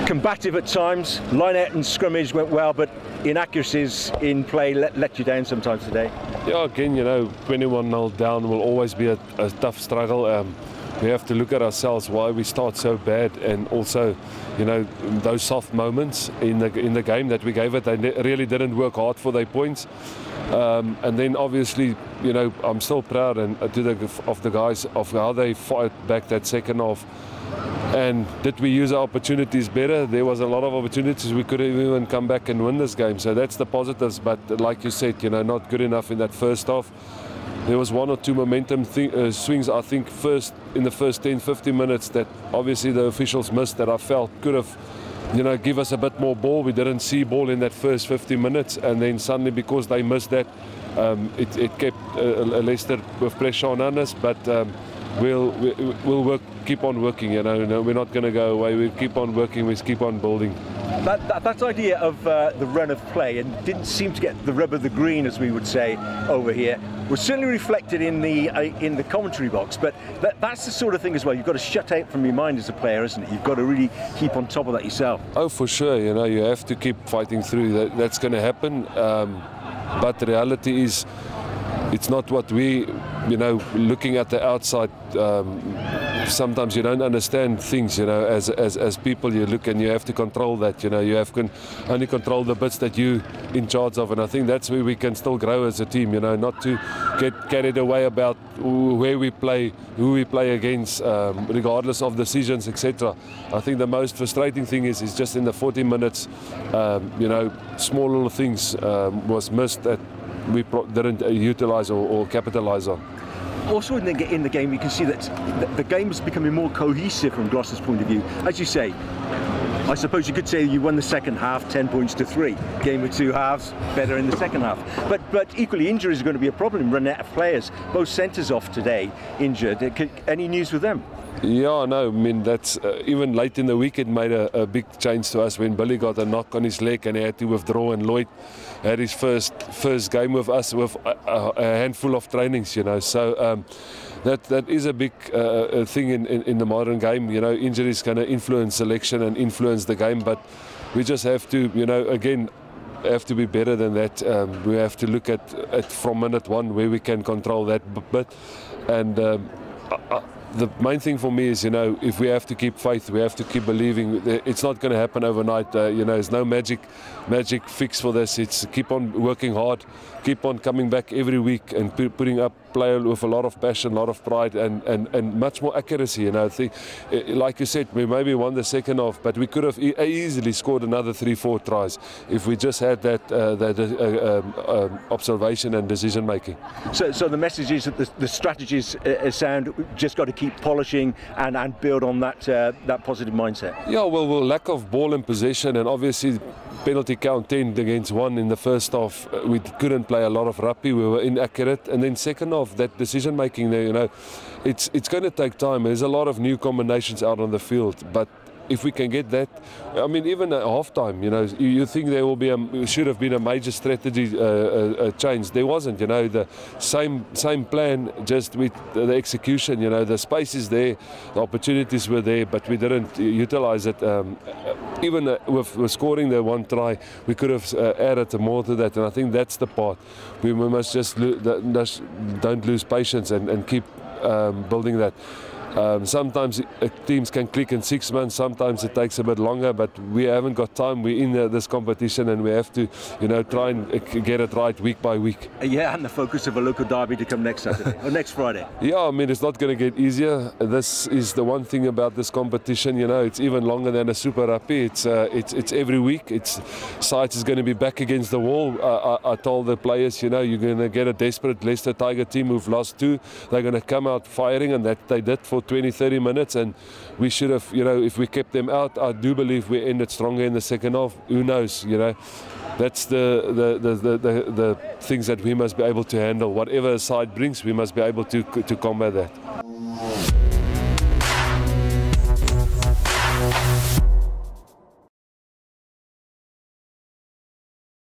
Combative at times, line-out and scrimmage went well, but inaccuracies in play let you down sometimes today. Yeah, again, 21-0 down will always be a tough struggle. We have to look at ourselves why we start so bad, and also, those soft moments in the game that we gave it. They really didn't work hard for their points, and then obviously, I'm still proud of the guys of how they fought back that second half. And did we use our opportunities better? There was a lot of opportunities. We could have even come back and win this game. So that's the positives. But like you said, not good enough in that first half. There was one or two momentum swings, I think, in the first 10-15 minutes that obviously the officials missed, that I felt could have, give us a bit more ball. We didn't see ball in that first 15 minutes. And then suddenly, because they missed that, it kept Leicester with pressure on us. But we'll keep on working. We're not going to go away. We keep on working. We keep on building. That idea of the run of play, and didn't seem to get the rub of the green, as we would say over here, was certainly reflected in the commentary box. But that's the sort of thing as well. You've got to shut out from your mind as a player, isn't it? You've got to really keep on top of that yourself. Oh, for sure. You have to keep fighting through. That's going to happen. But the reality is, it's not what we, looking at the outside, sometimes you don't understand things, as people you look and you have to control that, you can only control the bits that you in charge of, and I think that's where we can still grow as a team, not to get carried away about where we play, who we play against, regardless of decisions, etc. I think the most frustrating thing is just in the 40 minutes, small little things was missed that we didn't utilise or capitalise on. Also in the game, you can see that the game is becoming more cohesive from Gloucester's point of view. As you say, I suppose you could say you won the second half 10 points to 3. Game with 2 halves, better in the second half. But equally, injuries are going to be a problem, running out of players. Both centres off today, injured. Any news with them? Yeah, no, I mean, that's even late in the week it made a big change to us when Billy got a knock on his leg and he had to withdraw, and Lloyd had his first game with us with a handful of trainings, so that is a big thing in the modern game. Injuries kind of influence selection and influence the game, but we just have to, again, have to be better than that. We have to look at from minute one where we can control that bit, and the main thing for me is, if we have to keep faith, we have to keep believing. It's not going to happen overnight. There's no magic fix for this. It's keep on working hard, keep on coming back every week and putting up play with a lot of passion, a lot of pride, and much more accuracy. I think, like you said, we maybe won the second half, but we could have easily scored another 3-4 tries if we just had that observation and decision making. So the message is that the strategies are sound. We've just got to keep polishing and build on that positive mindset. Yeah, well, lack of ball and possession, and obviously penalty count 10 against 1 in the first half. We couldn't play a lot of rugby. We were inaccurate, and then second half, that decision making there, it's going to take time. There's a lot of new combinations out on the field, but if we can get that, I mean, even at half-time, you think there will be should have been a major strategy change. There wasn't, the same plan, just with the execution. The space is there, the opportunities were there, but we didn't utilise it. Even with scoring the 1 try, we could have added more to that, and I think that's the part. We must just don't lose patience and keep building that. Sometimes teams can click in 6 months, sometimes it takes a bit longer, but we haven't got time. We're in this competition and we have to, try and get it right week by week. Yeah, and the focus of a local derby to come next Saturday, or next Friday. Yeah, I mean, it's not going to get easier. This is the one thing about this competition, it's even longer than a Super Rugby. It's every week. Sides is going to be back against the wall. I told the players, you're going to get a desperate Leicester Tiger team who've lost 2. They're going to come out firing, and that they did for 20-30 minutes, and we should have, if we kept them out, I do believe we ended stronger in the second half. Who knows, that's the things that we must be able to handle. Whatever a side brings, we must be able to combat that.